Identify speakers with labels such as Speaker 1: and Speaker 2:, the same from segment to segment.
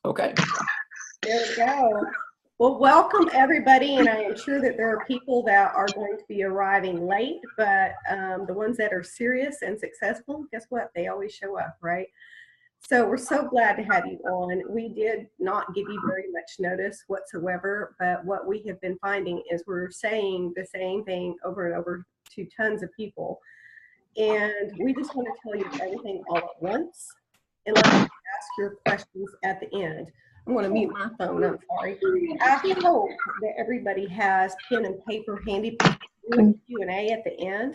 Speaker 1: Okay.
Speaker 2: There we go. Well, welcome everybody, and I am sure that there are people that are going to be arriving late, but the ones that are serious and successful, guess what? They always show up, right? So we're so glad to have you on. We did not give you very much notice whatsoever, but what we have been finding is we're saying the same thing over and over to tons of people. And we just want to tell you everything all at once and let you ask your questions at the end. I'm going to mute my phone, I'm sorry. I hope that everybody has pen and paper handy for Q&A at the end.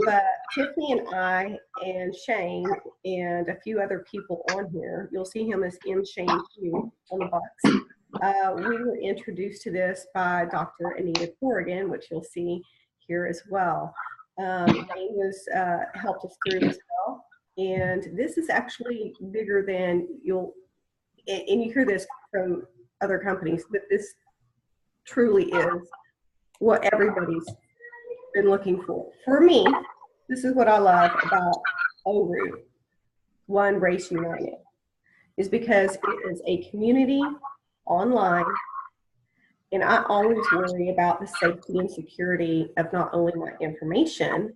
Speaker 2: But Tiffany and I and Shane and a few other people on here, you'll see him as M. Shane Q on the box. We were introduced to this by Dr. Anita Corrigan, which you'll see here as well. Jane was helped us through as well. And this is actually bigger than and you hear this from other companies, but this truly is what everybody's been looking for. For me, this is what I love about ORU, One Race United, is because it is a community online, and I always worry about the safety and security of not only my information,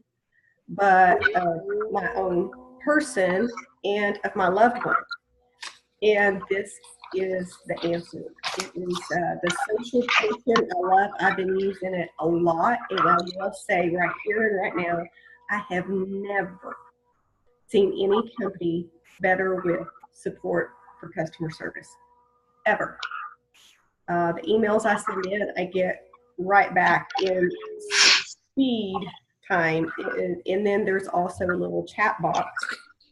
Speaker 2: but of my own person and of my loved one. And this is the answer. It is the social portion I love. I've been using it a lot, and I will say right here and right now, I have never seen any company better with support for customer service, ever. The emails I send in, I get right back in speed time. And then there's also a little chat box.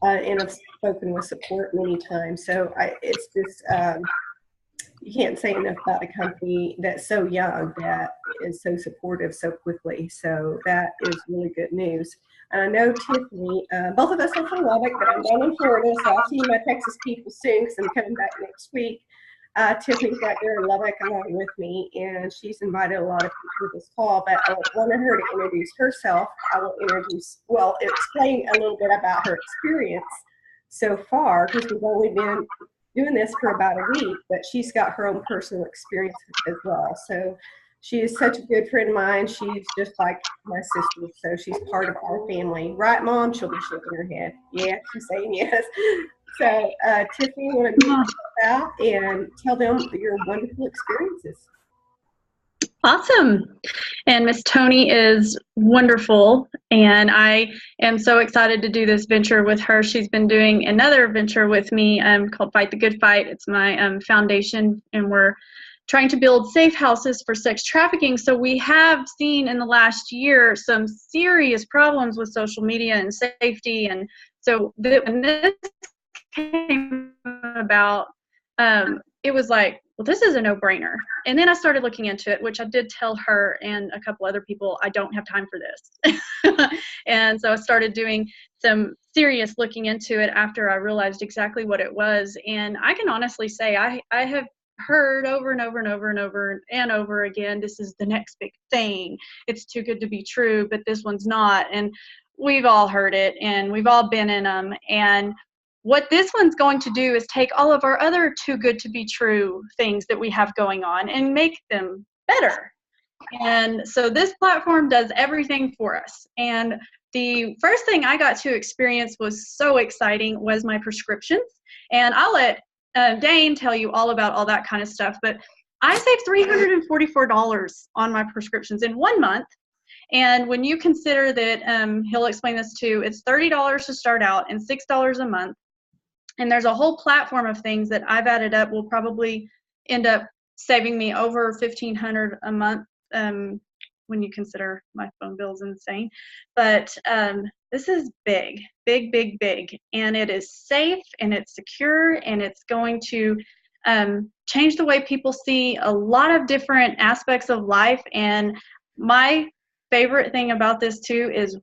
Speaker 2: And I've spoken with support many times. So it's just, you can't say enough about a company that's so young that is so supportive so quickly. So that is really good news. And I know Tiffany, both of us are from Lubbock, but I'm down in Florida, so I'll see my Texas people soon because I'm coming back next week. Tiffany's right there in Lubbock along with me, and she's invited a lot of people to this call, but I wanted her to introduce herself. I will explain a little bit about her experience so far, because we've only been doing this for about a week, but she's got her own personal experience as well. So she is such a good friend of mine. She's just like my sister, so she's part of our family. Right, Mom? She'll be shaking her head. Yeah, she's saying yes. So, Tiffany, you want to go out and tell them your wonderful experiences?
Speaker 3: Awesome. And Miss Tony is wonderful, and I am so excited to do this venture with her. She's been doing another venture with me called Fight the Good Fight. It's my foundation, and we're trying to build safe houses for sex trafficking. So we have seen in the last year some serious problems with social media and safety. And so when this came about, it was like, well, this is a no-brainer. And then I started looking into it, which I did tell her and a couple other people, I don't have time for this. And so I started doing some serious looking into it after I realized exactly what it was. And I can honestly say I have heard over and over and over and over and over again, this is the next big thing. It's too good to be true, but this one's not. And we've all heard it, and we've all been in them. And what this one's going to do is take all of our other too good to be true things that we have going on and make them better. And so this platform does everything for us. And the first thing I got to experience was so exciting was my prescriptions. And I'll let Dane tell you all about all that kind of stuff. But I saved $344 on my prescriptions in 1 month. And when you consider that, he'll explain this too, it's $30 to start out and $6 a month. And there's a whole platform of things that I've added up will probably end up saving me over $1,500 a month when you consider my phone bill's insane. But this is big, big, big, big. And it is safe, and it's secure, and it's going to change the way people see a lot of different aspects of life. And my favorite thing about this too is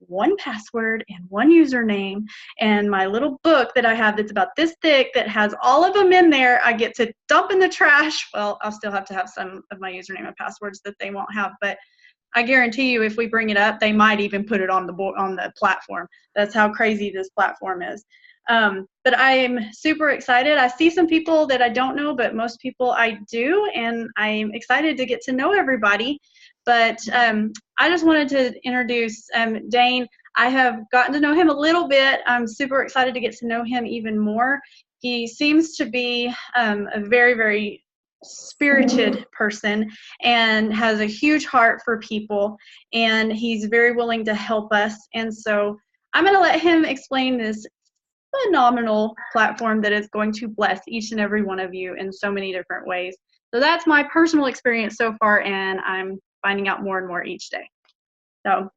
Speaker 3: one password and one username, and my little book that I have that's about this thick that has all of them in there, I get to dump in the trash. Well, I'll still have to have some of my username and passwords that they won't have, but I guarantee you if we bring it up, they might even put it on the platform. That's how crazy this platform is. But I am super excited. I see some people that I don't know, but most people I do, and I'm excited to get to know everybody. But I just wanted to introduce Dane. I have gotten to know him a little bit. I'm super excited to get to know him even more. He seems to be a very, very spirited person and has a huge heart for people, and he's very willing to help us. And so I'm going to let him explain this phenomenal platform that is going to bless each and every one of you in so many different ways. So that's my personal experience so far, and I'm finding out more and more each day. So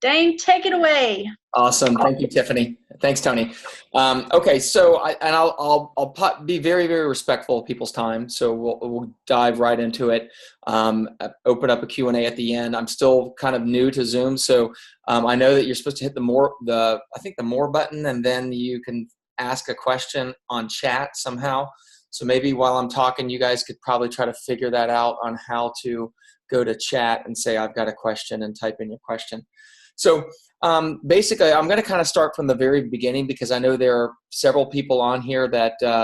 Speaker 3: Dane, take it away.
Speaker 1: Awesome. Thank you, Tiffany. Thanks, Tony. Okay, so I'll be very, very respectful of people's time. So we'll dive right into it. Open up a Q&A at the end. I'm still kind of new to Zoom, so I know that you're supposed to hit the more button, and then you can ask a question on chat somehow. So maybe while I'm talking, you guys could probably try to figure that out on how to go to chat and say, I've got a question, and type in your question. So basically, I'm going to kind of start from the very beginning, because I know there are several people on here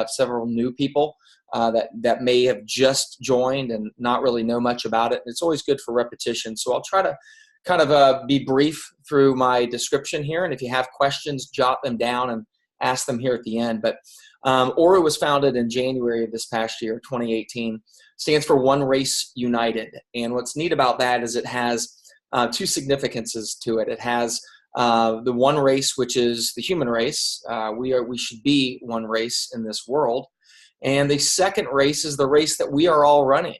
Speaker 1: several new people that may have just joined and not really know much about it. And it's always good for repetition. So I'll try to kind of be brief through my description here. And if you have questions, jot them down and ask them here at the end. But Oru was founded in January of this past year, 2018. Stands for One Race United. And what's neat about that is it has two significances to it. It has the one race, which is the human race. We should be one race in this world. And the second race is the race that we are all running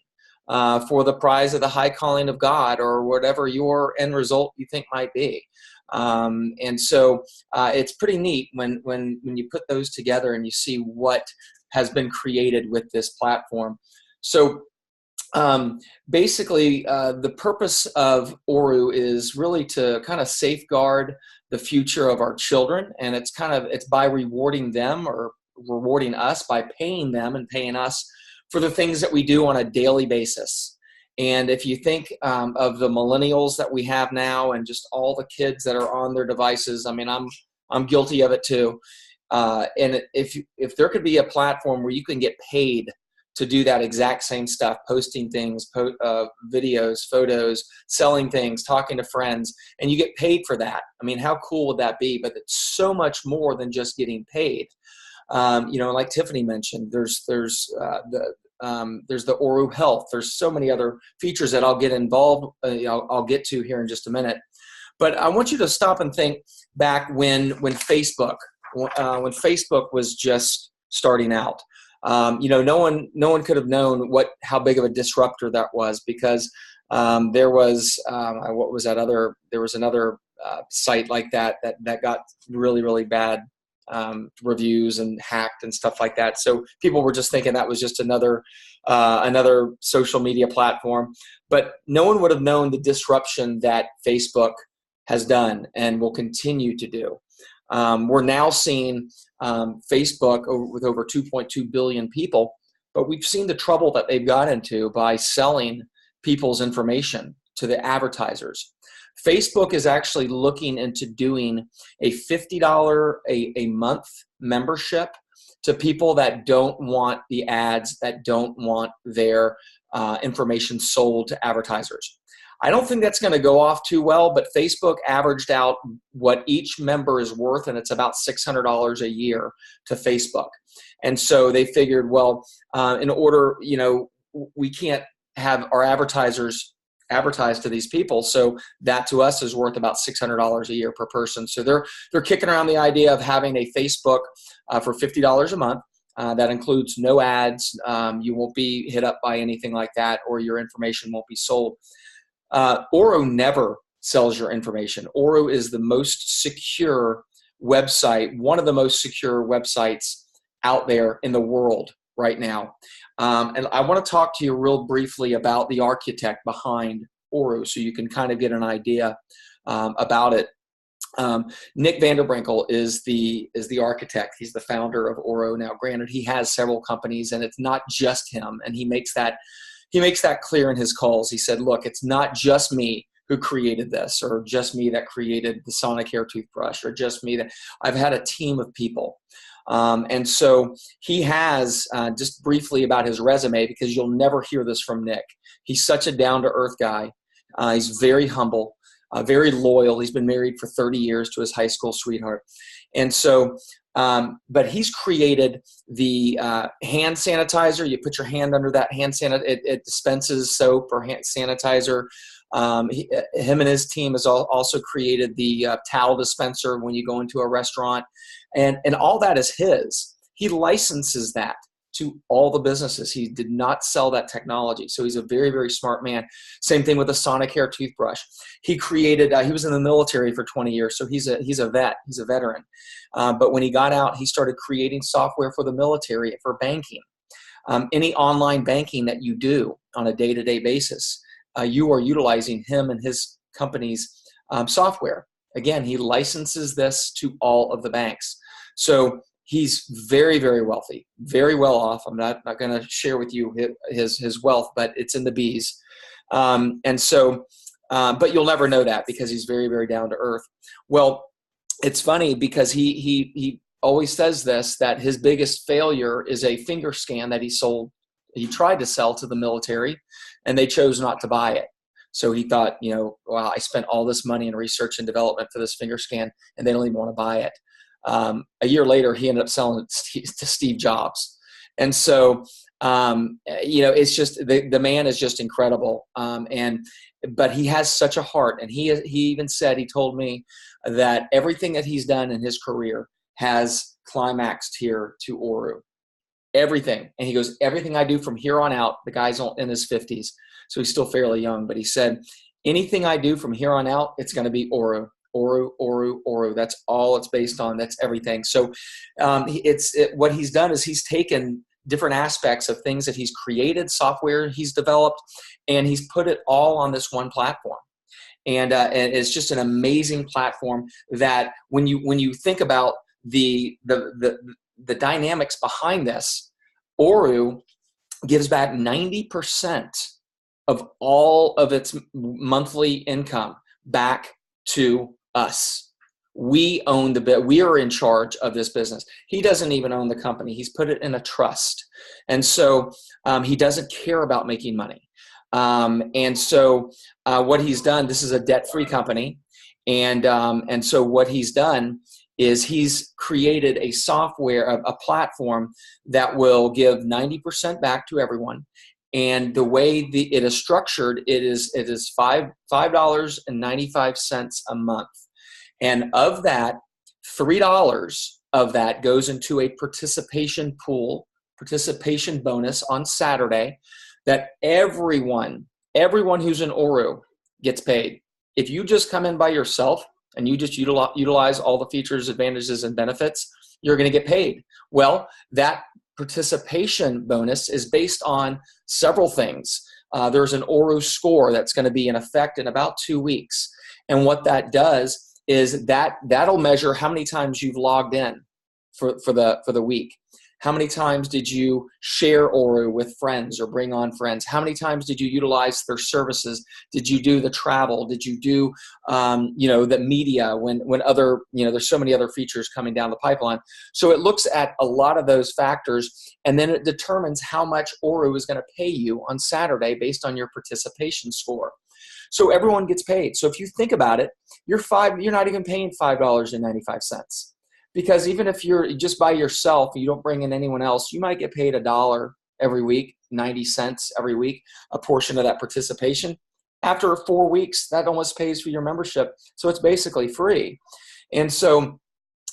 Speaker 1: for the prize of the high calling of God, or whatever your end result you think might be. And so it's pretty neat when you put those together and you see what has been created with this platform. So basically, the purpose of Oru is really to kind of safeguard the future of our children, and it's by rewarding them, or rewarding us by paying them and paying us for the things that we do on a daily basis. And if you think of the millennials that we have now, and just all the kids that are on their devices, I mean, I'm guilty of it too. And if there could be a platform where you can get paid to do that exact same stuff, posting things, videos, photos, selling things, talking to friends, and you get paid for that. I mean, how cool would that be? But it's so much more than just getting paid. Like Tiffany mentioned, there's the Oru Health. There's so many other features that I'll get involved. I'll get to here in just a minute. But I want you to stop and think back when Facebook was just starting out. No one could have known how big of a disruptor that was, because there was another site like that got really, really bad reviews and hacked and stuff like that. So people were just thinking that was just another social media platform, but no one would have known the disruption that Facebook has done and will continue to do. We're now seeing Facebook with over 2.2 billion people, but we've seen the trouble that they've got into by selling people's information to the advertisers. Facebook is actually looking into doing a $50 a month membership to people that don't want the ads, that don't want their information sold to advertisers. I don't think that's going to go off too well, but Facebook averaged out what each member is worth, and it's about $600 a year to Facebook. And so they figured, well, in order, we can't have our advertisers advertise to these people, so that to us is worth about $600 a year per person. So they're kicking around the idea of having a Facebook for $50 a month. That includes no ads. You won't be hit up by anything like that, or your information won't be sold. Oru never sells your information. Oru is the most secure website, one of the most secure websites out there in the world right now. And I want to talk to you real briefly about the architect behind Oru, so you can kind of get an idea about it. Nick Vanderbrinkel is the architect. He's the founder of Oru. Now, granted, he has several companies, and it's not just him, and he makes that clear in his calls. He said, look, it's not just me who created this, or just me that created the Sonicare toothbrush, or just me that. I've had a team of people. And so he has, just briefly about his resume, because you'll never hear this from Nick. He's such a down-to-earth guy. He's very humble, very loyal. He's been married for 30 years to his high school sweetheart. And so, but he's created the hand sanitizer. You put your hand under that hand sanitizer. It dispenses soap or hand sanitizer. Him and his team has also created the towel dispenser when you go into a restaurant. And all that is his. He licenses that to all the businesses. He did not sell that technology. So he's a very, very smart man. Same thing with the Sonicare toothbrush. He created, he was in the military for 20 years. So he's a vet, he's a veteran. But when he got out, he started creating software for the military for banking. Any online banking that you do on a day-to-day basis, you are utilizing him and his company's software. Again, he licenses this to all of the banks. So he's very, very wealthy, very well off. I'm not going to share with you his wealth, but it's in the B's. And so, but you'll never know that because he's very, very down to earth. Well, it's funny because he always says this, that his biggest failure is a finger scan that he tried to sell to the military, and they chose not to buy it. So he thought, wow, I spent all this money in research and development for this finger scan, and they don't even want to buy it. A year later, he ended up selling it to Steve Jobs. And so, it's just, the man is just incredible. But he has such a heart. And he even said, he told me that everything that he's done in his career has climaxed here to Oru. Everything. And he goes, everything I do from here on out, the guy's in his 50s, so he's still fairly young, but he said, anything I do from here on out, it's going to be Oru. Oru, Oru, Oru. That's all it's based on. That's everything. So what he's done is he's taken different aspects of things that he's created, software he's developed, and he's put it all on this one platform. And it's just an amazing platform that when you think about the dynamics behind this, Oru gives back 90% of all of its monthly income back to us. We own the bit. We are in charge of this business. He doesn't even own the company. He's put it in a trust. And so he doesn't care about making money. And so what he's done, this is a debt-free company. And so what he's done is he's created a software, a platform that will give 90% back to everyone. And the way it is structured, it is $5.95 a month. And of that, $3 of that goes into a participation pool, participation bonus on Saturday, that everyone who's in Oru gets paid. If you just come in by yourself and you just utilize all the features, advantages, and benefits, you're going to get paid. Well, that participation bonus is based on several things. There's an Oru score that's going to be in effect in about 2 weeks. And what that does is that'll measure how many times you've logged in for the week. How many times did you share Oru with friends or bring on friends? How many times did you utilize their services? Did you do the travel? Did you do, the media when other, there's so many other features coming down the pipeline. So it looks at a lot of those factors, and then it determines how much Oru is going to pay you on Saturday based on your participation score. So everyone gets paid. So if you think about it, you're not even paying $5.95. Because even if you're just by yourself, you don't bring in anyone else, you might get paid $1 every week, 90 cents every week, a portion of that participation. After 4 weeks, that almost pays for your membership. So it's basically free. And so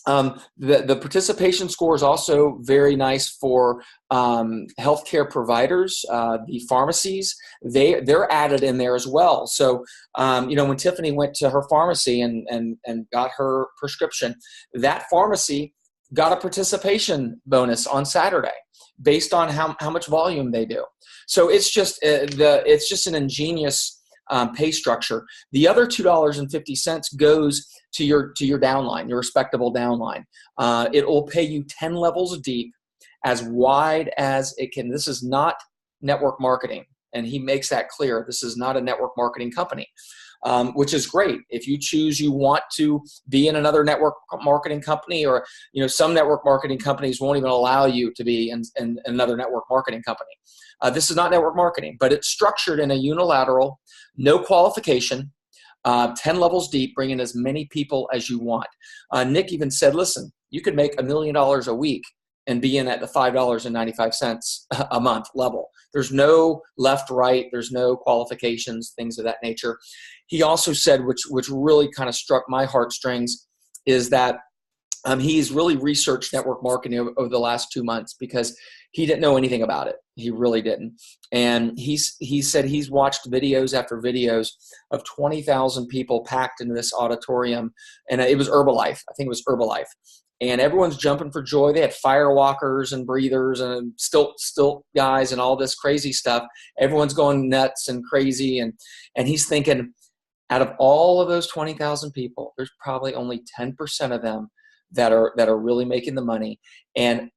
Speaker 1: the participation score is also very nice for healthcare providers, the pharmacies. They're added in there as well. So when Tiffany went to her pharmacy and got her prescription, that pharmacy got a participation bonus on Saturday based on how much volume they do. So it's just an ingenious pay structure. The other $2.50 goes to your downline, your respectable downline. It will pay you 10 levels deep, as wide as it can. This is not network marketing, and he makes that clear. This is not a network marketing company. which is great. If you choose you want to be in another network marketing company, or some network marketing companies won't even allow you to be in another network marketing company. This is not network marketing, but it's structured in a unilateral, no qualification, 10 levels deep, bring in as many people as you want. Nick even said, listen, you could make $1 million a week and be in at the $5.95 a month level. There's no left, right. There's no qualifications, things of that nature. He also said, which really kind of struck my heartstrings, is that he's really researched network marketing over the last 2 months, because he didn't know anything about it. He really didn't. And he said he's watched videos after videos of 20,000 people packed into this auditorium. And it was Herbalife. I think it was Herbalife. And everyone's jumping for joy. They had fire walkers and breathers and stilt guys and all this crazy stuff. Everyone's going nuts and crazy. And he's thinking, out of all of those 20,000 people, there's probably only 10% of them that are really making the money. And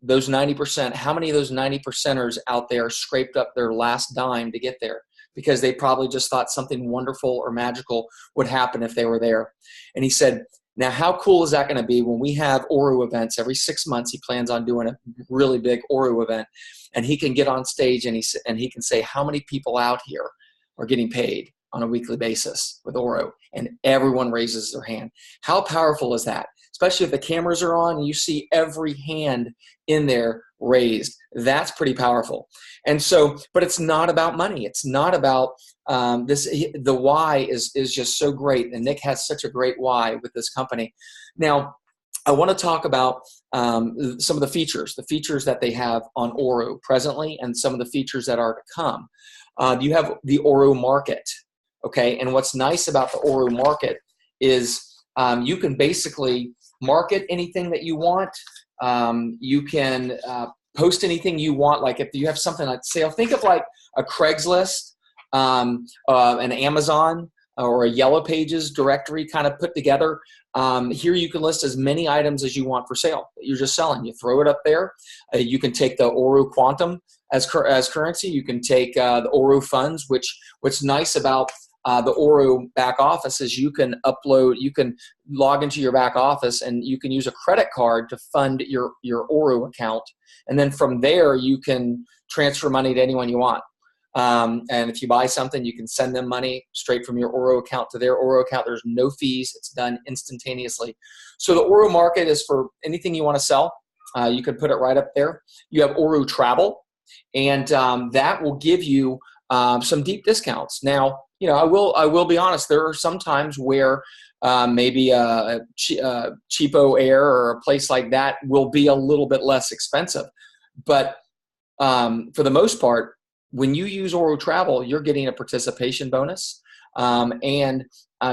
Speaker 1: those 90%, how many of those 90%ers out there scraped up their last dime to get there? Because they probably just thought something wonderful or magical would happen if they were there. And he said, now, how cool is that going to be when we have Oru events every 6 months? He plans on doing a really big Oru event, and he can get on stage and he can say how many people out here are getting paid on a weekly basis with Oru, and everyone raises their hand. How powerful is that? Especially if the cameras are on and you see every hand in there raised. That's pretty powerful. And so, but it's not about money. It's not about this. The why is just so great. And Nick has such a great why with this company. Now, I want to talk about some of the features that they have on Oru presently, and some of the features that are to come. You have the Oru Market. Okay. And what's nice about the Oru Market is you can basically market anything that you want. You can post anything you want. Like if you have something like sale, think of like a Craigslist, an Amazon, or a Yellow Pages directory kind of put together. Here you can list as many items as you want for sale that you're just selling. You throw it up there. You can take the Oru Quantum as currency. You can take the Oru funds, what's nice about the Oru back office is you can log into your back office and you can use a credit card to fund your Oru account. And then from there, you can transfer money to anyone you want. And if you buy something, you can send them money straight from your Oru account to their Oru account. There's no fees. It's done instantaneously. So the Oru Market is for anything you want to sell. You can put it right up there. You have Oru Travel, and that will give you some deep discounts. Now, I will be honest. There are some times where maybe a Cheapo Air or a place like that will be a little bit less expensive. But for the most part, when you use Oru Travel, you're getting a participation bonus, and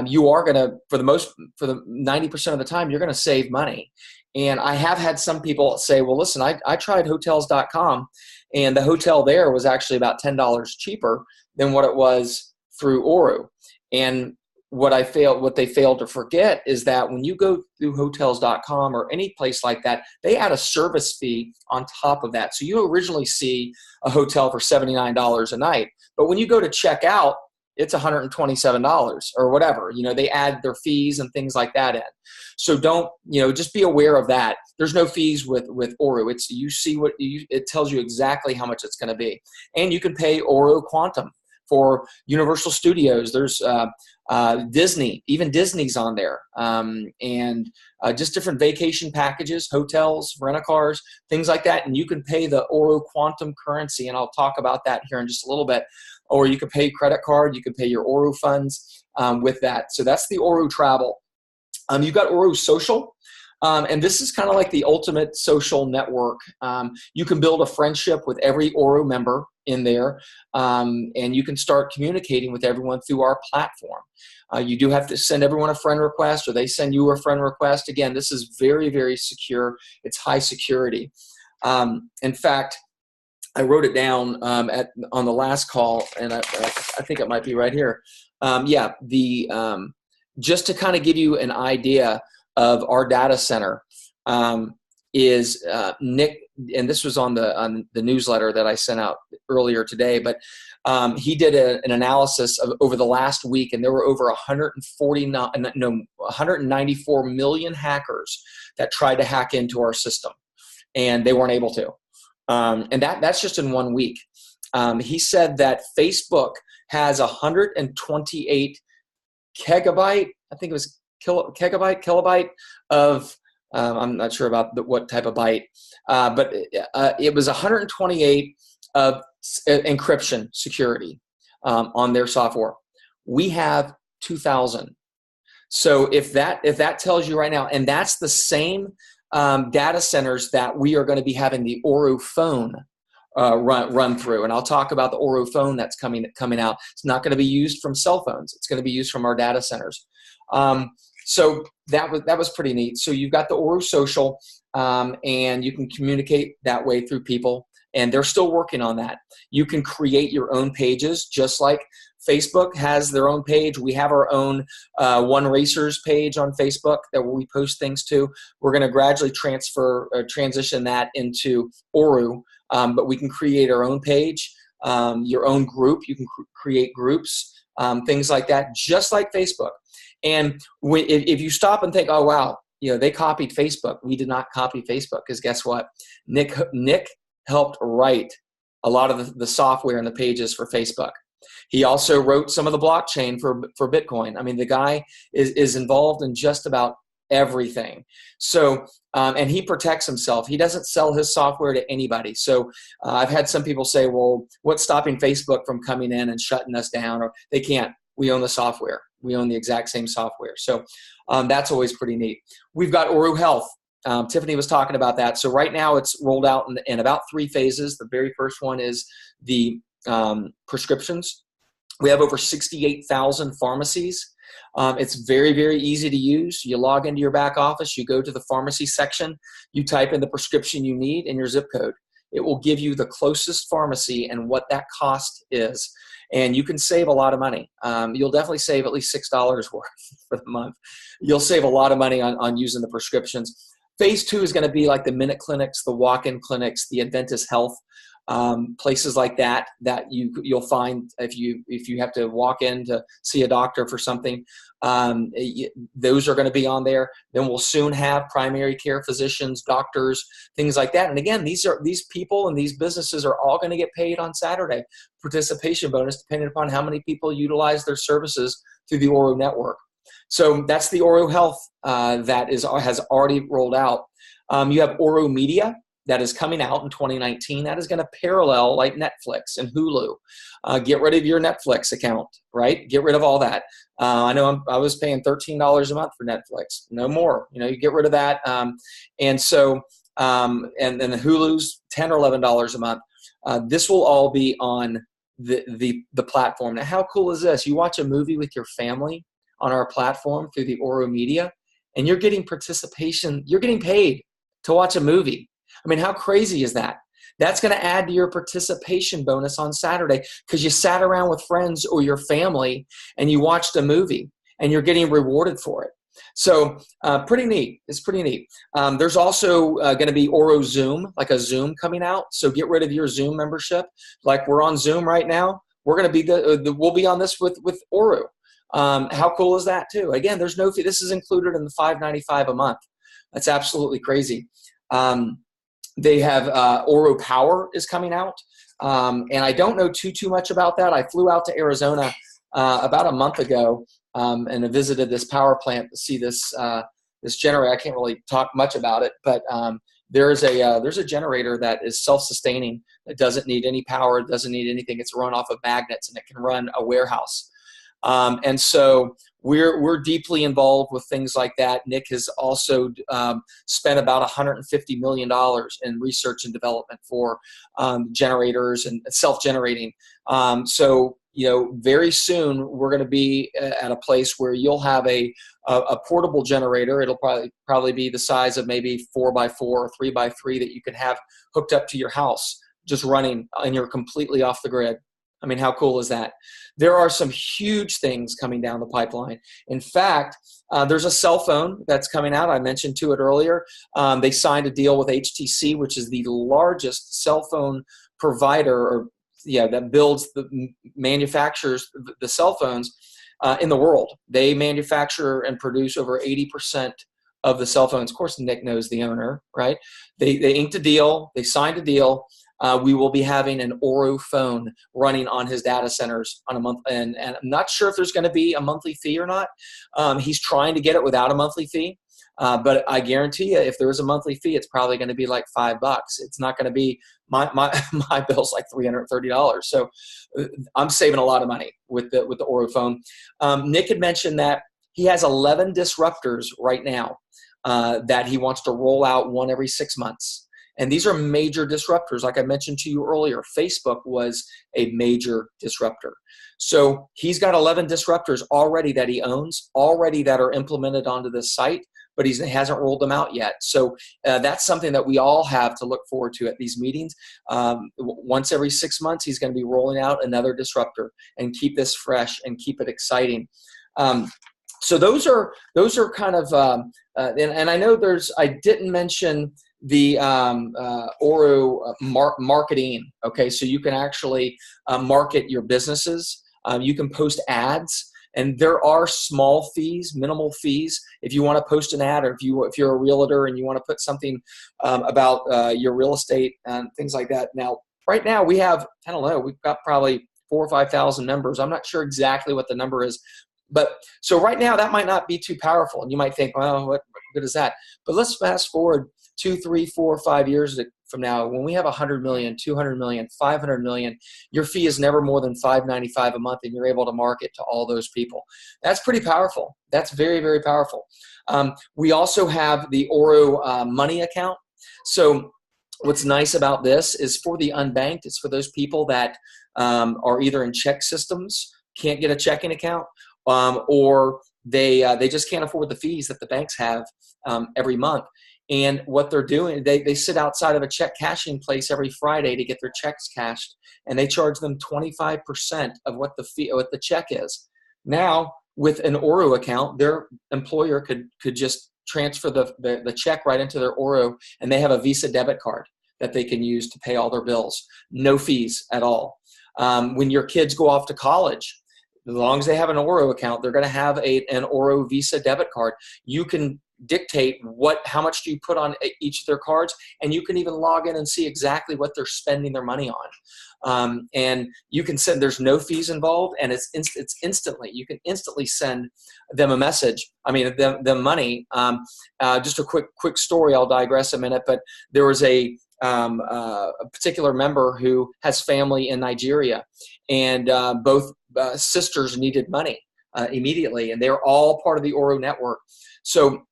Speaker 1: you are going to, for the 90% of the time, you're going to save money. And I have had some people say, well, listen, I tried Hotels.com, and the hotel there was actually about $10 cheaper than what it was through Oru. And what they failed to forget is that when you go through Hotels.com or any place like that, they add a service fee on top of that. So you originally see a hotel for $79 a night, but when you go to check out, it's $127 or whatever. They add their fees and things like that in. So don't, just be aware of that. There's no fees with Oru. You see it tells you exactly how much it's going to be. And you can pay Oru Quantum for Universal Studios. There's Disney, even Disney's on there, and just different vacation packages, hotels, rent-a-cars, things like that. And you can pay the Oru Quantum currency, and I'll talk about that here in just a little bit. Or you can pay credit card, you can pay your Oru funds with that. So that's the Oru Travel. You've got Oru Social. And this is kind of like the ultimate social network. You can build a friendship with every Oru member in there, and you can start communicating with everyone through our platform. You do have to send everyone a friend request, or they send you a friend request. Again, this is very, very secure. It's high security. In fact, I wrote it down on the last call, and I think it might be right here. Just to kind of give you an idea of our data center. is Nick, and this was on the newsletter that I sent out earlier today, but he did an analysis of over the last week, and there were over 194 million hackers that tried to hack into our system, and they weren't able to. And that's just in 1 week. He said that Facebook has 128 kilobyte of, I'm not sure about what type of byte, but it was 128 of encryption security on their software. We have 2,000. So if that tells you right now, and that's the same data centers that we are going to be having the Oru phone run through, and I'll talk about the Oru phone that's coming out. It's not going to be used from cell phones. It's going to be used from our data centers. So that was pretty neat. So you've got the Oru Social, and you can communicate that way through people, and they're still working on that. You can create your own pages, just like Facebook has their own page. We have our own One Racers page on Facebook that we post things to. We're going to gradually transition that into Oru, but we can create our own page, your own group. You can create groups, things like that, just like Facebook. And if you stop and think, oh, wow, they copied Facebook. We did not copy Facebook, because guess what? Nick helped write a lot of the software and the pages for Facebook. He also wrote some of the blockchain for Bitcoin. I mean, the guy is involved in just about everything. So, and he protects himself. He doesn't sell his software to anybody. So I've had some people say, well, what's stopping Facebook from coming in and shutting us down? Or they can't. We own the software. We own the exact same software. So that's always pretty neat. We've got Oru Health. Tiffany was talking about that. So right now it's rolled out in about 3 phases. The very first one is the prescriptions. We have over 68,000 pharmacies. It's very, very easy to use. You log into your back office, you go to the pharmacy section, you type in the prescription you need and your zip code. It will give you the closest pharmacy and what that cost is. And you can save a lot of money. You'll definitely save at least $6 worth for the month. You'll save a lot of money on using the prescriptions. Phase 2 is going to be like the Minute Clinics, the walk-in clinics, the Adventist Health, places like that you'll find if you have to walk in to see a doctor for something. Those are going to be on there. Then we'll soon have primary care physicians, doctors, things like that. And again, these people and these businesses are all going to get paid on Saturday. Participation bonus, depending upon how many people utilize their services through the Oru network. So that's the Oru Health that has already rolled out. You have Oru Media that is coming out in 2019. That is going to parallel like Netflix and Hulu. Get rid of your Netflix account, right? Get rid of all that. I know I was paying $13 a month for Netflix. No more. You get rid of that. And so, and then the Hulu's $10 or $11 a month. This will all be on the platform. Now, how cool is this? You watch a movie with your family on our platform through the Oru Media, and you're getting participation. You're getting paid to watch a movie. I mean, how crazy is that? That's going to add to your participation bonus on Saturday because you sat around with friends or your family and you watched a movie and you're getting rewarded for it. So pretty neat. It's pretty neat. There's also going to be Oru Zoom, like a Zoom coming out. So get rid of your Zoom membership. Like we're on Zoom right now. We're going to be we'll be on this with Oru. How cool is that too? Again, there's no fee. This is included in the $5.95 a month. That's absolutely crazy. They have Oru Power is coming out, and I don't know too much about that. I flew out to Arizona about a month ago and I visited this power plant to see this generator. I can't really talk much about it, but there's a generator that is self-sustaining. That doesn't need any power. It doesn't need anything. It's run off of magnets, and it can run a warehouse. And so we're deeply involved with things like that. Nick has also spent about $150 million in research and development for generators and self-generating. So very soon we're going to be at a place where you'll have a portable generator. It'll probably be the size of maybe 4x4 or 3x3 that you can have hooked up to your house, just running, and you're completely off the grid. I mean, how cool is that? There are some huge things coming down the pipeline. In fact, there's a cell phone that's coming out. I mentioned to it earlier. They signed a deal with HTC, which is the largest cell phone provider, or that builds manufactures the cell phones in the world. They manufacture and produce over 80% of the cell phones. Of course, Nick knows the owner, right? They inked a deal. They signed a deal. We will be having an Oro phone running on his data centers on a month. And I'm not sure if there's going to be a monthly fee or not. He's trying to get it without a monthly fee. But I guarantee you, if there is a monthly fee, it's probably going to be like $5. It's not going to be my bill's like $330. So I'm saving a lot of money with the Oro phone. Nick had mentioned that he has 11 disruptors right now that he wants to roll out one every 6 months. And these are major disruptors. Like I mentioned to you earlier, Facebook was a major disruptor. So he's got 11 disruptors already that he owns, already that are implemented onto the site, but he hasn't rolled them out yet. So that's something that we all have to look forward to at these meetings. Once every 6 months, he's going to be rolling out another disruptor and keep this fresh and keep it exciting. So those are kind of, and I know I didn't mention the Oro marketing. Okay, so you can actually market your businesses. You can post ads, and there are small fees, minimal fees, if you want to post an ad, or if you're a realtor and you want to put something about your real estate and things like that. Now, right now we have, I don't know, we've got probably 4,000 or 5,000 members. I'm not sure exactly what the number is. But so right now that might not be too powerful, and you might think, well, what good is that? But let's fast forward 2, 3, 4, 5 years from now, when we have 100 million, 200 million, 500 million, your fee is never more than $5.95 a month, and you're able to market to all those people. That's pretty powerful. That's very, very powerful. We also have the Oro money account. So what's nice about this is for the unbanked, it's for those people that are either in check systems, can't get a checking account, or they just can't afford the fees that the banks have every month. And what they're doing, they sit outside of a check cashing place every Friday to get their checks cashed, and they charge them 25% of what the check is. Now, with an Oro account, their employer could just transfer the check right into their Oro, and they have a Visa debit card that they can use to pay all their bills. No fees at all. When your kids go off to college, as long as they have an Oro account, they're going to have an Oro Visa debit card. You can dictate how much do you put on each of their cards, and you can even log in and see exactly what they're spending their money on. And you can send, there's no fees involved, and it's instantly, you can instantly send them a message. I mean, them money. Just a quick story, I'll digress a minute, but there was a particular member who has family in Nigeria, and both sisters needed money immediately, and they're all part of the Oro network. So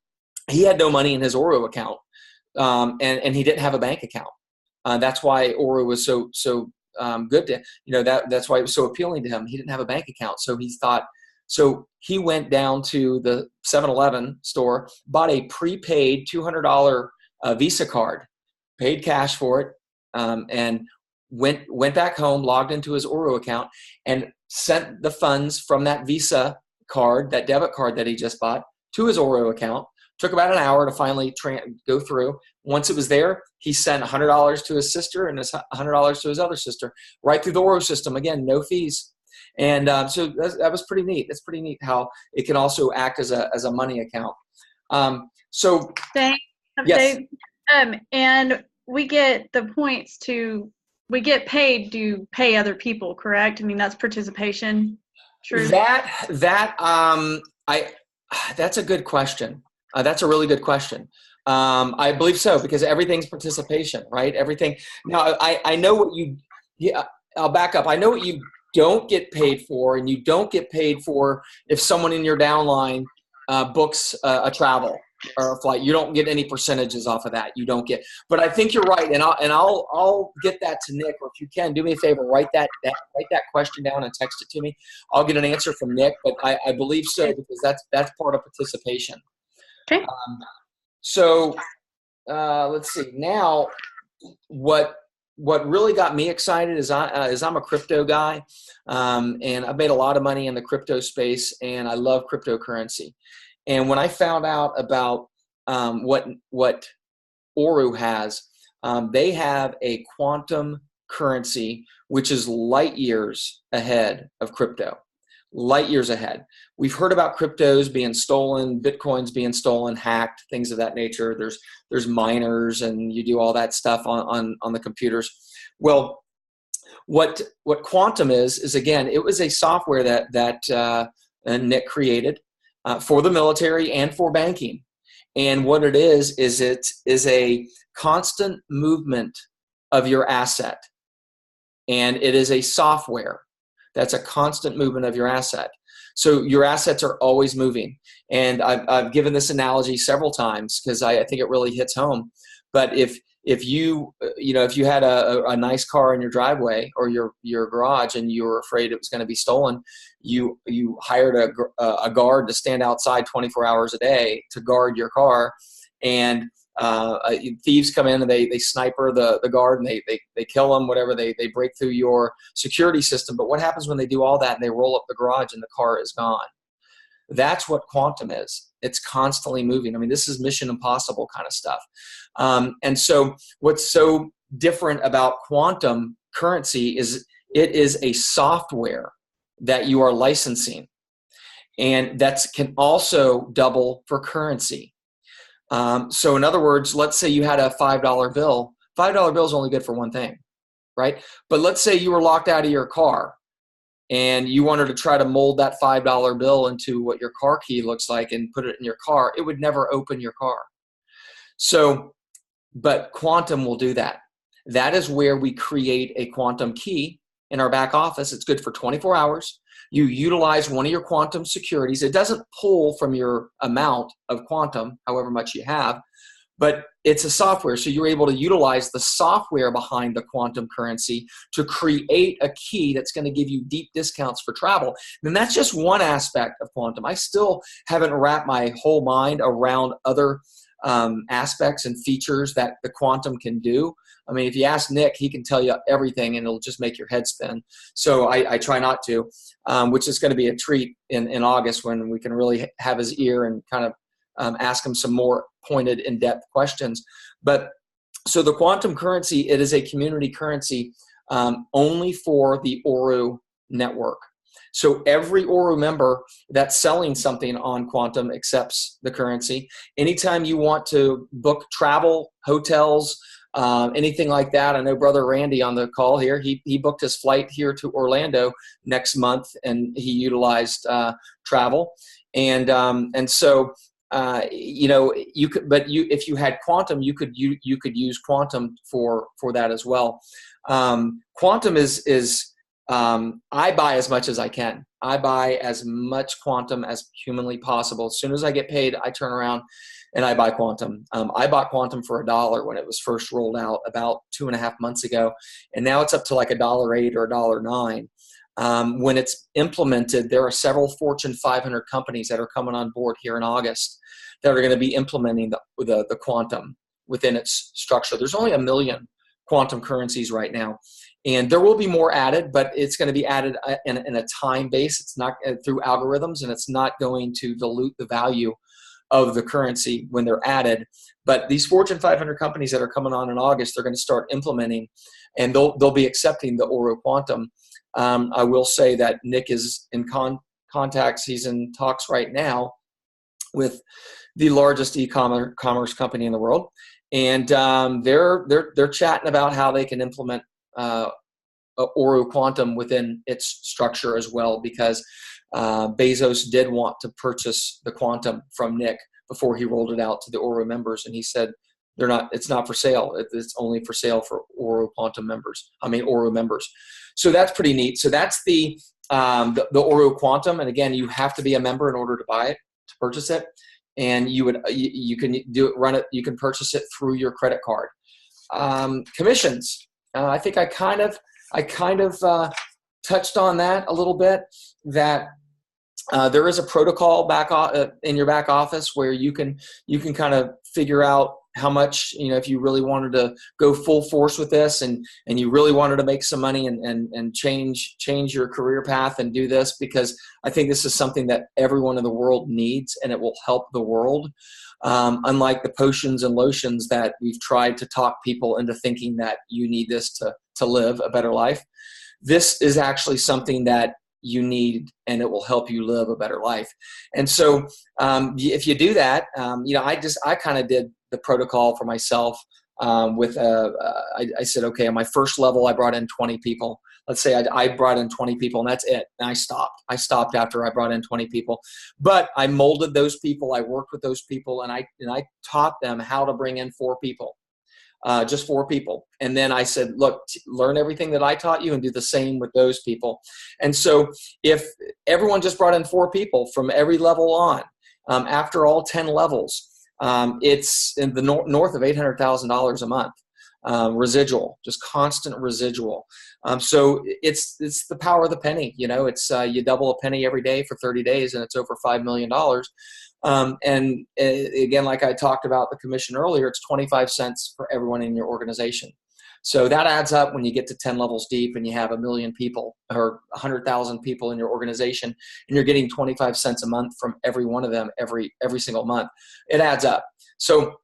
Speaker 1: he had no money in his Oro account, and he didn't have a bank account. That's why Oro was so good to, that's why it was so appealing to him. He didn't have a bank account, so he went down to the 7-Eleven store, bought a prepaid $200 Visa card, paid cash for it, and went back home, logged into his Oro account, and sent the funds from that Visa card, that debit card that he just bought, to his Oro account. Took about an hour to finally go through. Once it was there, he sent $100 to his sister and $100 to his other sister, right through the Oro system. Again, no fees. And so that was pretty neat. It's pretty neat how it can also act as a money account. So
Speaker 3: Thanks,
Speaker 1: yes.
Speaker 3: Dave. And we get the points we get paid to pay other people, correct? I mean, that's participation. True.
Speaker 1: That's a good question. That's a really good question. I believe so, because everything's participation, right? Everything. Now, I know what I'll back up. I know what you don't get paid for, and you don't get paid for if someone in your downline books a travel or a flight. You don't get any percentages off of that. You don't get. But I think you're right, and I'll get that to Nick. Or if you can, do me a favor, write that question down and text it to me. I'll get an answer from Nick, but I believe so, because that's part of participation.
Speaker 3: Okay.
Speaker 1: So let's see. Now, what what really got me excited is I'm a crypto guy, and I've made a lot of money in the crypto space, and I love cryptocurrency. And when I found out about what Oru has, they have a quantum currency which is light years ahead of crypto. Light years ahead. We've heard about cryptos being stolen, Bitcoins being stolen, hacked, things of that nature. There's miners, and you do all that stuff on the computers. Well, what quantum is again, it was a software that Nick created for the military and for banking. And what it is it is a constant movement of your asset, and it is a software that's a constant movement of your asset. So your assets are always moving. And I've given this analogy several times because I think it really hits home. But if you had a nice car in your driveway or your garage and you were afraid it was going to be stolen, you hired a guard to stand outside 24 hours a day to guard your car, and thieves come in and they sniper the guard, and they kill them, whatever, they break through your security system. But what happens when they do all that and they roll up the garage and the car is gone? That's what quantum is. It's constantly moving. I mean, this is Mission Impossible kind of stuff. And so what's so different about quantum currency is it is a software that you are licensing, and that can also double for currency. So in other words, let's say you had a $5 bill. $5 bill is only good for one thing, right? But let's say you were locked out of your car and you wanted to try to mold that $5 bill into what your car key looks like and put it in your car. It would never open your car. So, but quantum will do that. That is where we create a quantum key in our back office. It's good for 24 hours. You utilize one of your quantum securities. It doesn't pull from your amount of quantum, however much you have, but it's a software. So you're able to utilize the software behind the quantum currency to create a key that's going to give you deep discounts for travel. And that's just one aspect of quantum. I still haven't wrapped my whole mind around other aspects and features that the quantum can do. I mean, if you ask Nick, he can tell you everything and it'll just make your head spin. So I try not to, which is going to be a treat in August when we can really have his ear and kind of ask him some more pointed, in-depth questions. But so the quantum currency, it is a community currency only for the Oru network. So every Oru member that's selling something on quantum accepts the currency. Anytime you want to book travel, hotels, anything like that. I know Brother Randy on the call here, he booked his flight here to Orlando next month, and he utilized travel. And so you could, but if you had quantum, you could use quantum for that as well. Quantum is I buy as much as I can. I buy as much quantum as humanly possible. As soon as I get paid, I turn around and I buy quantum. I bought quantum for $1 when it was first rolled out about 2.5 months ago, and now it's up to like $1.08 or $1.09. When it's implemented, there are several Fortune 500 companies that are coming on board here in August that are going to be implementing the quantum within its structure. There's only 1 million quantum currencies right now, and there will be more added, but it's going to be added in a time base. It's not through algorithms, and it's not going to dilute the value of the currency when they're added. But these Fortune 500 companies that are coming on in August, they're going to start implementing, and they'll be accepting the Oru Quantum. I will say that Nick is in contacts. He's in talks right now with the largest e-commerce company in the world, and they're chatting about how they can implement Oru Quantum within its structure as well, because Bezos did want to purchase the quantum from Nick before he rolled it out to the Oru members, and he said it's not for sale. It's only for sale for Oru Quantum members. Oru members. So that's pretty neat. So that's the Oru Quantum, and again, you have to be a member in order to buy it, to purchase it, and you can run it. You can purchase it through your credit card. Commissions. I think I kind of touched on that a little bit. That there is a protocol in your back office where you can kind of figure out how much, if you really wanted to go full force with this and you really wanted to make some money and change your career path and do this, because I think this is something that everyone in the world needs and it will help the world. Unlike the potions and lotions that we've tried to talk people into thinking that you need this to live a better life. This is actually something that you need, and it will help you live a better life. And so if you do that, I kind of did the protocol for myself with I said, okay, on my first level, I brought in 20 people. Let's say I brought in 20 people and that's it. And I stopped after I brought in 20 people, but I molded those people. I worked with those people and I taught them how to bring in 4 people. Just 4 people. And then I said, look, learn everything that I taught you and do the same with those people. And so if everyone just brought in 4 people from every level on, after all 10 levels, it's in the north of $800,000 a month, residual, just constant residual. So it's the power of the penny. It's you double a penny every day for 30 days and it's over $5 million. And again, like I talked about the commission earlier, it's 25 cents for everyone in your organization. So that adds up when you get to 10 levels deep and you have 1 million people or 100,000 people in your organization and you're getting 25 cents a month from every one of them every single month. It adds up. So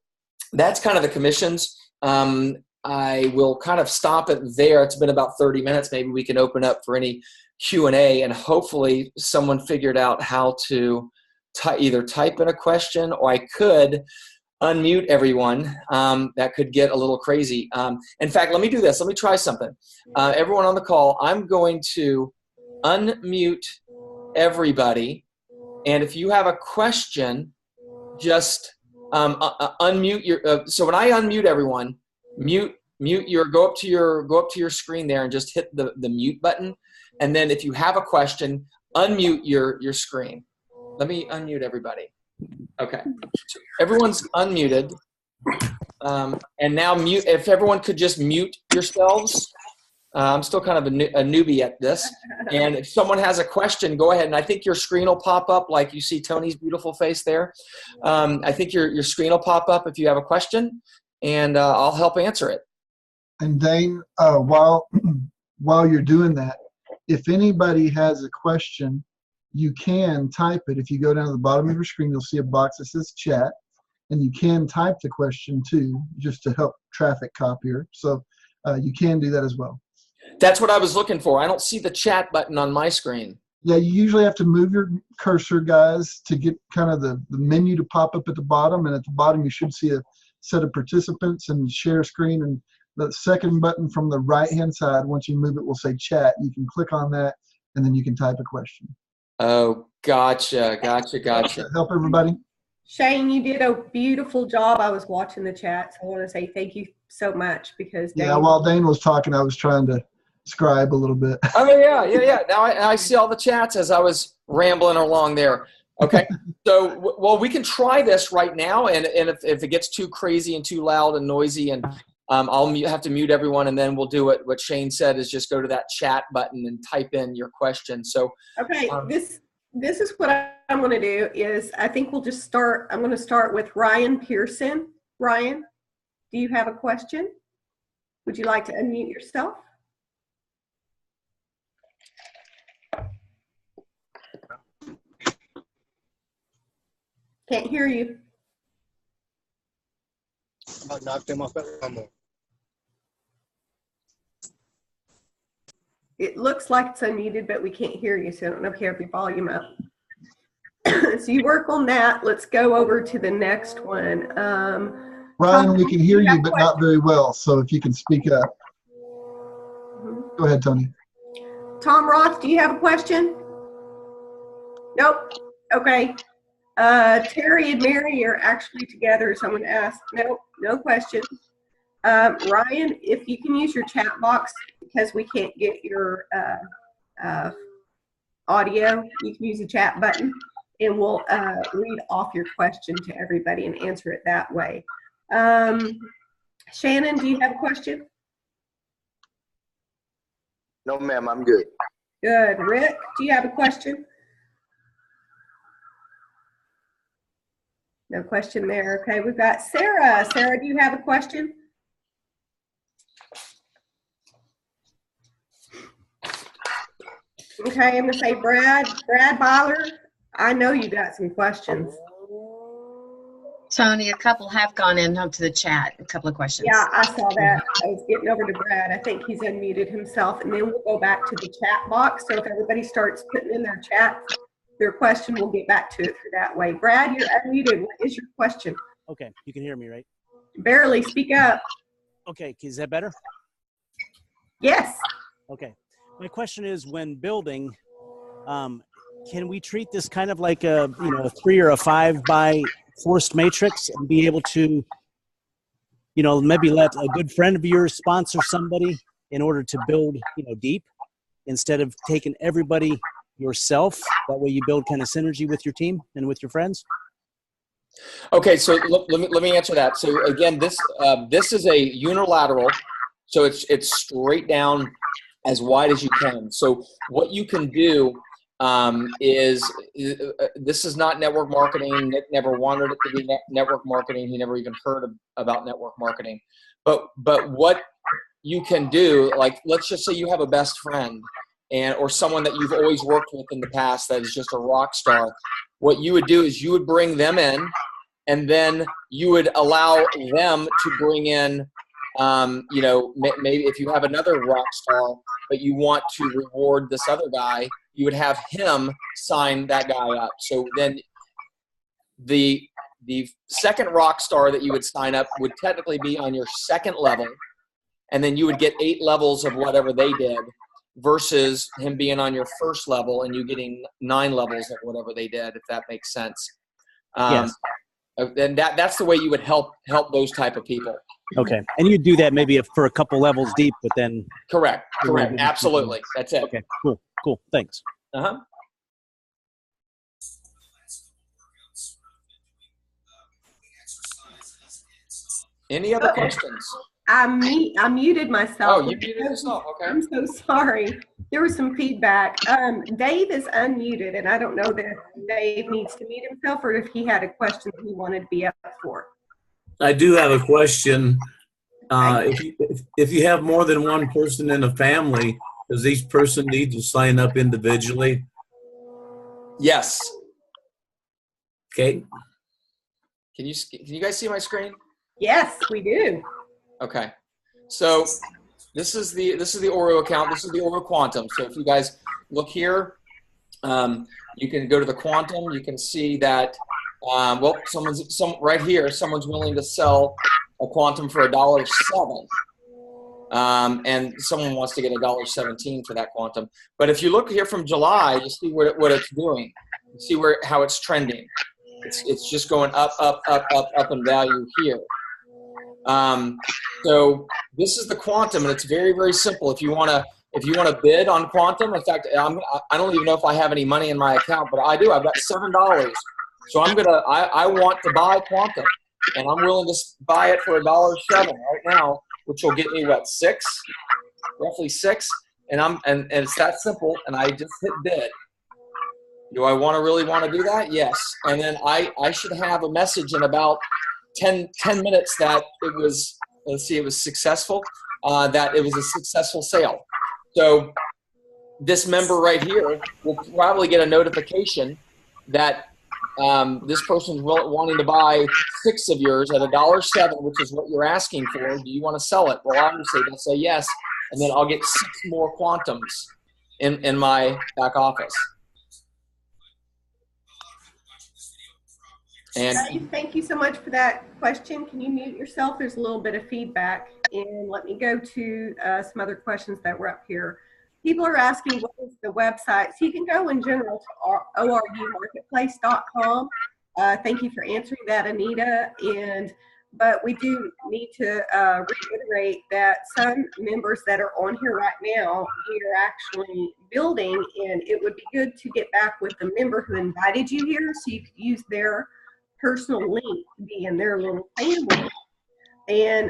Speaker 1: that's kind of the commissions. I will kind of stop it there. It's been about 30 minutes. Maybe we can open up for any Q&A and hopefully someone figured out how to either type in a question or I could unmute everyone. That could get a little crazy. In fact, let me do this. Let me try something. Everyone on the call, I'm going to unmute everybody. And if you have a question, just unmute your, so when I unmute everyone, go up to your screen there and just hit the mute button. And then if you have a question, unmute your screen. Let me unmute everybody. Okay, so everyone's unmuted. And now mute, if everyone could just mute yourselves. I'm still kind of a newbie at this. And if someone has a question, go ahead. And I think your screen will pop up like you see Tony's beautiful face there. I think your screen will pop up if you have a question and I'll help answer it.
Speaker 4: And Dane, while you're doing that, if anybody has a question, you can type it. If you go down to the bottom of your screen, you'll see a box that says chat, and you can type the question too, just to help traffic copier. So you can do that as well.
Speaker 1: That's what I was looking for. I don't see the chat button on my screen.
Speaker 4: Yeah, you usually have to move your cursor, guys, to get kind of the menu to pop up at the bottom. And at the bottom, you should see a set of participants and share screen. And the second button from the right-hand side, once you move it, will say chat. You can click on that, and then you can type a question.
Speaker 1: Oh, gotcha.
Speaker 4: Help everybody?
Speaker 2: Shane, you did a beautiful job. I was watching the chat, so I want to say thank you so much because
Speaker 4: yeah, while Dane was talking, I was trying to scribe a little bit.
Speaker 1: Oh yeah. Now I see all the chats as I was rambling along there. Okay, so well, we can try this right now, and if it gets too crazy and too loud and noisy, and I'll have to mute everyone, and then we'll do it. What Shane said is just go to that chat button and type in your question. So
Speaker 2: okay, this is what I'm going to do is I think we'll just start. I'm going to start with Ryan Pearson. Ryan, do you have a question? Would you like to unmute yourself? Can't hear you. It looks like it's unmuted, but we can't hear you, so I don't know if you have your volume up. So you work on that. Let's go over to the next one.
Speaker 4: Ryan, Tom, we can hear you, but not very well, so if you can speak up. Go ahead, Tony.
Speaker 2: Tom Roth, do you have a question? Nope. Okay. Terry and Mary are actually together, so I'm going to ask. Nope, no questions. Ryan, if you can use your chat box because we can't get your audio, you can use the chat button and we'll read off your question to everybody and answer it that way. Shannon, do you have a question?
Speaker 5: No, ma'am, I'm good.
Speaker 2: Good. Rick, do you have a question? No question there. Okay, we've got Sarah. Sarah, do you have a question? Okay, I'm gonna say Brad Byler. I know you got some questions.
Speaker 6: Tony, a couple have gone into the chat, a couple of questions.
Speaker 2: Yeah, I saw that. I was getting over to Brad. I think he's unmuted himself, and then we'll go back to the chat box. So if everybody starts putting in their chat, their question, we'll get back to it through that way. Brad, you're unmuted. What is your question?
Speaker 7: Okay, you can hear me, right?
Speaker 2: Barely. Speak up.
Speaker 7: Okay, is that better?
Speaker 2: Yes.
Speaker 7: Okay. My question is, when building, can we treat this kind of like a 3 or a 5 by forced matrix and be able to, maybe let a good friend of yours sponsor somebody in order to build, deep, instead of taking everybody yourself? That way you build kind of synergy with your team and with your friends.
Speaker 1: Okay, so let me answer that. So again, this is a unilateral, so it's straight down as wide as you can. So what you can do is this is not network marketing. Nick never wanted it to be network marketing. He never even heard about network marketing. But what you can do, like let's just say you have a best friend or someone that you've always worked with in the past that is just a rock star. What you would do is you would bring them in, and then you would allow them to bring in, maybe if you have another rock star, but you want to reward this other guy, you would have him sign that guy up. So then the second rock star that you would sign up would technically be on your second level, and then you would get 8 levels of whatever they did, versus him being on your first level and you getting 9 levels of whatever they did, if that makes sense.
Speaker 7: Yes.
Speaker 1: And that's the way you would help those type of people.
Speaker 7: Okay. And you do that maybe for a couple levels deep, but then.
Speaker 1: Correct. Absolutely. That's it.
Speaker 7: Okay. Cool. Thanks.
Speaker 1: Uh-huh. Any other questions?
Speaker 2: I muted myself.
Speaker 1: Oh, you muted yourself. Okay.
Speaker 2: I'm so sorry. There was some feedback. Dave is unmuted, and I don't know that Dave needs to mute himself or if he had a question he wanted to be up for.
Speaker 8: I do have a question. If you have more than one person in a family, does each person need to sign up individually?
Speaker 1: Yes.
Speaker 8: Okay.
Speaker 1: Can you guys see my screen?
Speaker 2: Yes, we do.
Speaker 1: Okay. So this is the Oreo account. This is the Oreo Quantum. So if you guys look here, you can go to the Quantum. You can see that right here. Someone's willing to sell a Quantum for $1.07. And someone wants to get $1.17 for that Quantum. But if you look here from July, you see what it's doing. You see how it's trending. It's just going up in value here. So this is the Quantum, and it's very, very simple. If you want to bid on Quantum, in fact, I don't even know if I have any money in my account, but I do. I've got $7. So I want to buy Quantum, and I'm willing to buy it for $1.07 right now, which will get me what, roughly 6, and it's that simple. And I just hit bid. Do I really want to do that? Yes. And then I should have a message in about 10 minutes that it was successful, that it was a successful sale. So this member right here will probably get a notification that this person's wanting to buy 6 of yours at $1.07, which is what you're asking for. Do you want to sell it? Well, obviously they'll say yes, and then I'll get 6 more Quantums in my back office. And
Speaker 2: thank you so much for that question. Can you mute yourself? There's a little bit of feedback. And let me go to some other questions that were up here. People are asking what is the website. So you can go in general to orgmarketplace.com. Thank you for answering that, Anita. But we do need to reiterate that some members that are on here right now, we are actually building, and it would be good to get back with the member who invited you here so you could use their personal link to be in their little family and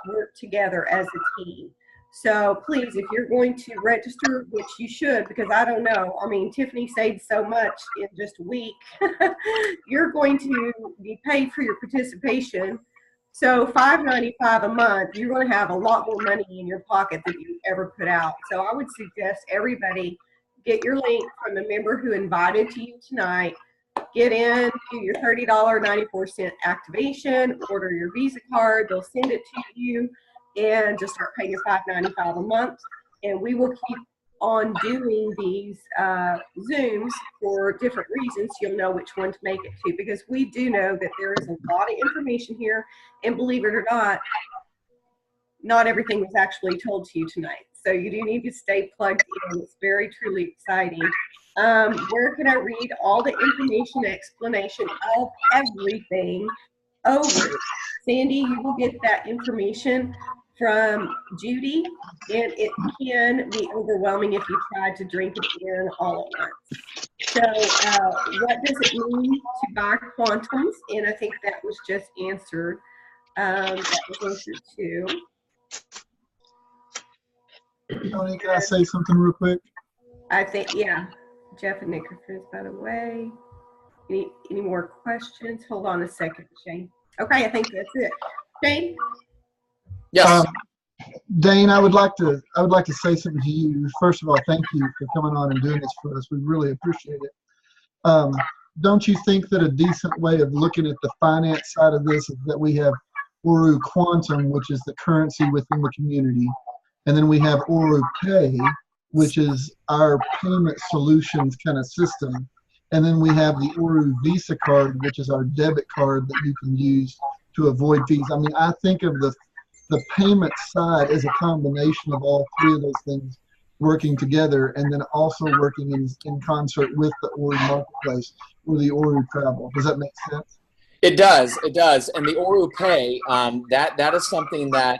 Speaker 2: work together as a team. So please, if you're going to register, which you should, because I don't know, I mean, Tiffany saved so much in just a week. You're going to be paid for your participation. So $5.95 a month, you're going to have a lot more money in your pocket than you ever put out. So I would suggest everybody get your link from the member who invited to you tonight. Get in, do your $30.94 activation, order your Visa card. They'll send it to you, and just start paying your $5.95 a month. And we will keep on doing these Zooms for different reasons. You'll know which one to make it to, because we do know that there is a lot of information here, and believe it or not everything was actually told to you tonight. So you do need to stay plugged in. It's very, truly exciting. Where can I read all the information, explanation of everything over? Sandy, you will get that information from Judy, and it can be overwhelming if you try to drink it in all at once. So what does it mean to buy quantums? And I think that was just answered. That was answered too.
Speaker 4: Tony, can I say something real quick?
Speaker 2: I think, yeah. Jeff and Nick are friends, by the way. Any more questions? Hold on a second, Shane. Okay, I think that's it. Shane?
Speaker 1: Yes.
Speaker 4: Dane, I would like to say something to you. First of all, thank you for coming on and doing this for us. We really appreciate it. Don't you think that a decent way of looking at the finance side of this is that we have Oru Quantum, which is the currency within the community, and then we have Oru Pay, which is our payment solutions kind of system, and then we have the Oru Visa card, which is our debit card that you can use to avoid fees. I mean, I think of the payment side as a combination of all three of those things working together, and then also working in concert with the Oru Marketplace or the Oru Travel. Does that make sense?
Speaker 1: It does. It does. And the Oru Pay, that is something that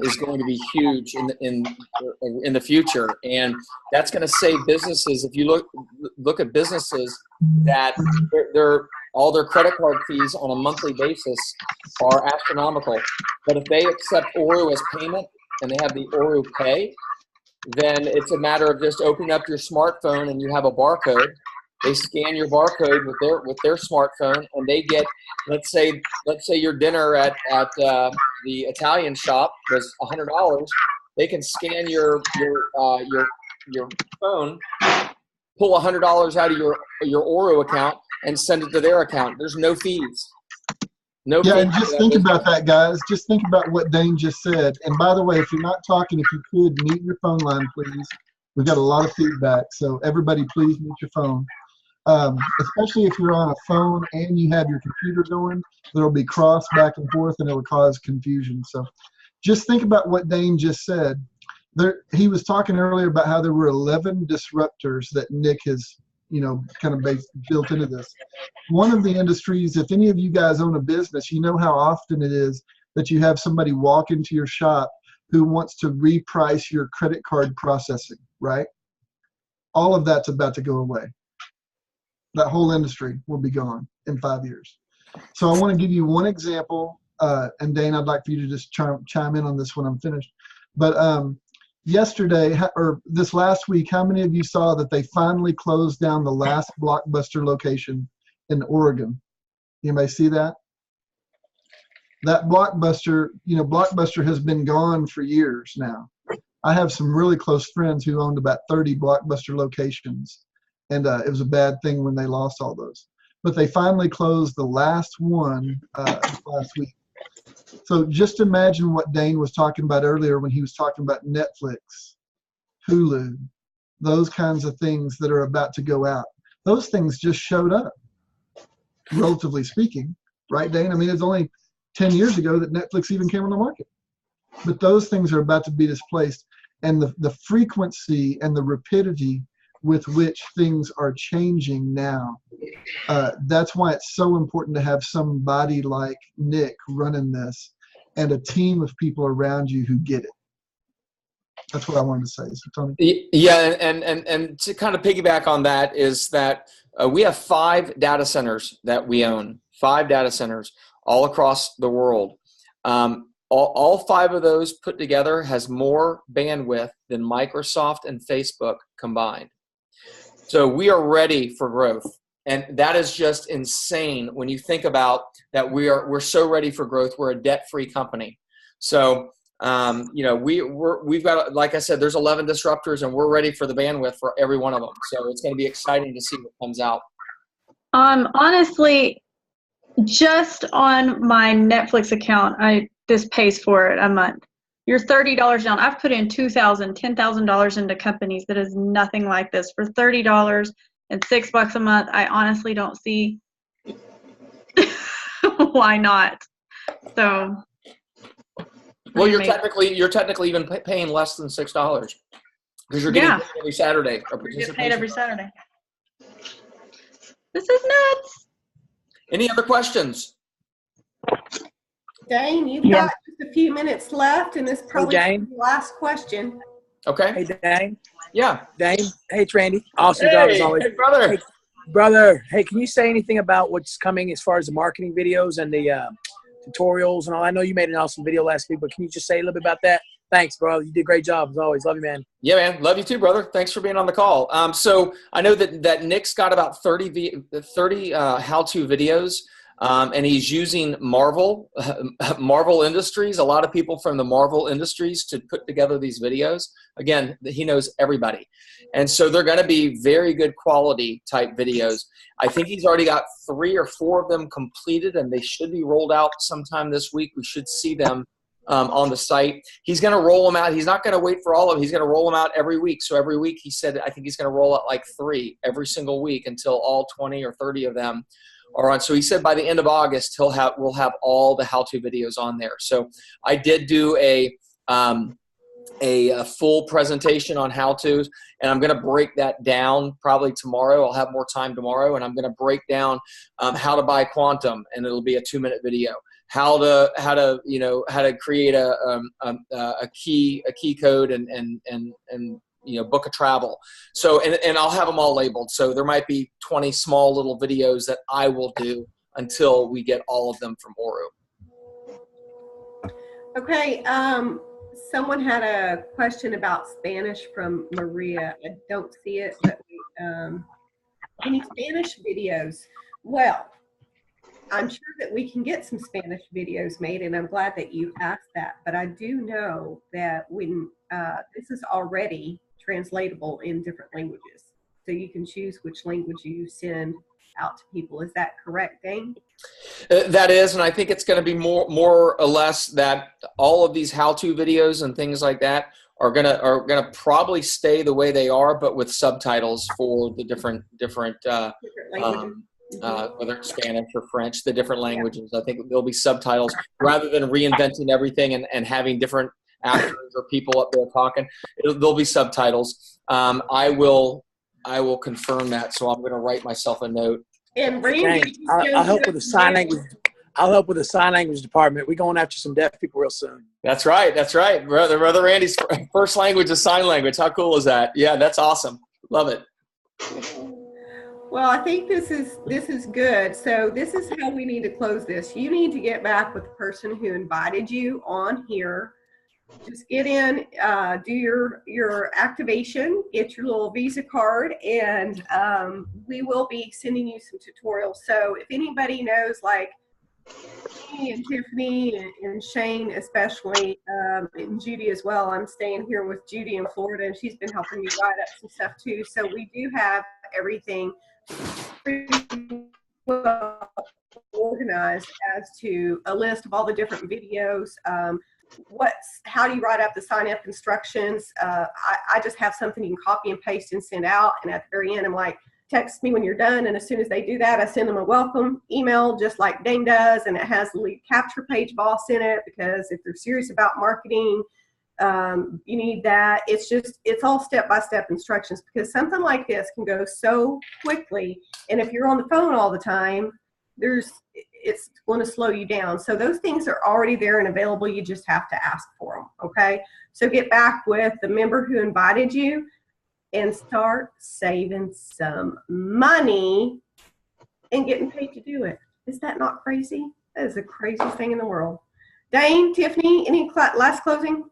Speaker 1: is going to be huge in the future, and that's going to save businesses. If you look at businesses that they're all their credit card fees on a monthly basis are astronomical, but if they accept Oru as payment and they have the Oru Pay, then it's a matter of just opening up your smartphone and you have a barcode. They scan your barcode with their smartphone, and they get, let's say your dinner at the Italian shop was $100. They can scan your phone, pull $100 out of your Oru account, and send it to their account. There's no fees. No.
Speaker 4: Yeah, and just think about that, guys. Just think about what Dane just said. And by the way, if you're not talking, if you could mute your phone line, please. We've got a lot of feedback, so everybody, please mute your phone. Especially if you're on a phone and you have your computer going, there'll be cross back and forth, and it'll cause confusion. So just think about what Dane just said. He was talking earlier about how there were 11 disruptors that Nick has, kind of built into this. One of the industries, if any of you guys own a business, you know how often it is that you have somebody walk into your shop who wants to reprice your credit card processing, right? All of that's about to go away. That whole industry will be gone in 5 years. So I want to give you one example, and Dane, I'd like for you to just chime in on this when I'm finished. But yesterday, or this last week, how many of you saw that they finally closed down the last Blockbuster location in Oregon? Anybody see that? That Blockbuster, Blockbuster has been gone for years now. I have some really close friends who owned about 30 Blockbuster locations. And it was a bad thing when they lost all those. But they finally closed the last one last week. So just imagine what Dane was talking about earlier when he was talking about Netflix, Hulu, those kinds of things that are about to go out. Those things just showed up, relatively speaking. Right, Dane? I mean, it's only 10 years ago that Netflix even came on the market. But those things are about to be displaced. And the frequency and the rapidity with which things are changing now. That's why it's so important to have somebody like Nick running this and a team of people around you who get it. That's what I wanted to say. So, Tony?
Speaker 1: Yeah, and to kind of piggyback on that is that we have 5 data centers that we own, 5 data centers all across the world. all 5 of those put together has more bandwidth than Microsoft and Facebook combined. So we are ready for growth. And that is just insane when you think about that. We're so ready for growth. We're a debt-free company. So, we've got, like I said, there's 11 disruptors, and we're ready for the bandwidth for every one of them. So it's going to be exciting to see what comes out.
Speaker 3: Honestly, just on my Netflix account, this pays for it a month. You're $30 down. I've put in $2,000, $10,000 into companies that is nothing like this for $30 and $6 a month. I honestly don't see why not. So,
Speaker 1: well, you're technically even paying less than $6 because you're getting paid every Saturday.
Speaker 3: Or you get paid every Saturday. This is nuts.
Speaker 1: Any other questions?
Speaker 2: Dane, you've got just a few minutes left, and this is probably the last question.
Speaker 1: Okay.
Speaker 9: Hey, Dane.
Speaker 1: Yeah.
Speaker 9: Dane. Hey, it's Randy. Awesome job as always.
Speaker 1: Hey, brother.
Speaker 9: Hey, brother. Hey, can you say anything about what's coming as far as the marketing videos and the tutorials and all? I know you made an awesome video last week, but can you just say a little bit about that? Thanks, bro. You did a great job as always. Love you, man.
Speaker 1: Yeah, man. Love you too, brother. Thanks for being on the call. So I know that Nick's got about 30 how-to videos. And he's using Marvel Industries, a lot of people from the Marvel Industries to put together these videos. Again, he knows everybody. And so they're going to be very good quality type videos. I think he's already got 3 or 4 of them completed, and they should be rolled out sometime this week. We should see them on the site. He's going to roll them out. He's not going to wait for all of them. He's going to roll them out every week. So every week he said, I think he's going to roll out like 3 every single week until all 20 or 30 of them are on. So he said by the end of August, we'll have all the how-to videos on there. So I did do a full presentation on how-tos, and I'm going to break that down probably tomorrow. I'll have more time tomorrow, and I'm going to break down how to buy Quantum, and it'll be a 2-minute video. How to create a key code and book a travel. So, and I'll have them all labeled. So there might be 20 small little videos that I will do until we get all of them from Oru.
Speaker 2: Okay. Someone had a question about Spanish from Maria. I don't see it, but any Spanish videos? Well, I'm sure that we can get some Spanish videos made, and I'm glad that you asked that. But I do know that when this is already translatable in different languages, so you can choose which language you send out to people. Is that correct, Dane?
Speaker 1: That is, and I think it's going to be more or less that all of these how-to videos and things like that are gonna probably stay the way they are, but with subtitles for the different
Speaker 2: languages.
Speaker 1: Whether it's Spanish or French, the different languages. I think there'll be subtitles rather than reinventing everything and having different actors or people up there talking. There'll be subtitles. I will confirm that, so I'm going to write myself a note.
Speaker 2: And Randy,
Speaker 9: I'll help with the sign language. I'll help with the sign language department. We're going after some deaf people real soon.
Speaker 1: That's right. Brother Randy's first language is sign language. How cool is that? Yeah, that's awesome. Love it.
Speaker 2: Well, I think this is good. So this is how we need to close this. You need to get back with the person who invited you on here. Just get in, do your activation, get your little Visa card, and we will be sending you some tutorials. So if anybody knows, like me and Tiffany and Shane especially, and Judy as well. I'm staying here with Judy in Florida, and she's been helping me write up some stuff too. So we do have everything pretty well organized as to a list of all the different videos. How do you write up the sign up instructions? I just have something you can copy and paste and send out, and at the very end I'm like, text me when you're done, and as soon as they do that, I send them a welcome email just like Dane does, and it has the lead capture page boss in it, because if they're serious about marketing, you need that. It's all step-by-step instructions, because something like this can go so quickly, and if you're on the phone all the time, it's going to slow you down. So those things are already there and available. You just have to ask for them. Okay. So get back with the member who invited you and start saving some money and getting paid to do it. Is that not crazy? That is the craziest thing in the world. Dane, Tiffany, any last closing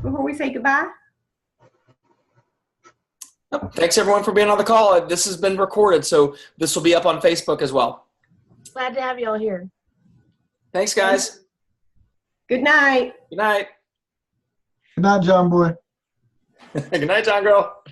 Speaker 2: before we say goodbye?
Speaker 1: Thanks everyone for being on the call. This has been recorded, so this will be up on Facebook as well.
Speaker 10: Glad to have you all here.
Speaker 1: Thanks, guys.
Speaker 2: Good night.
Speaker 1: Good night.
Speaker 4: Good night, John Boy.
Speaker 1: Good night, John Girl.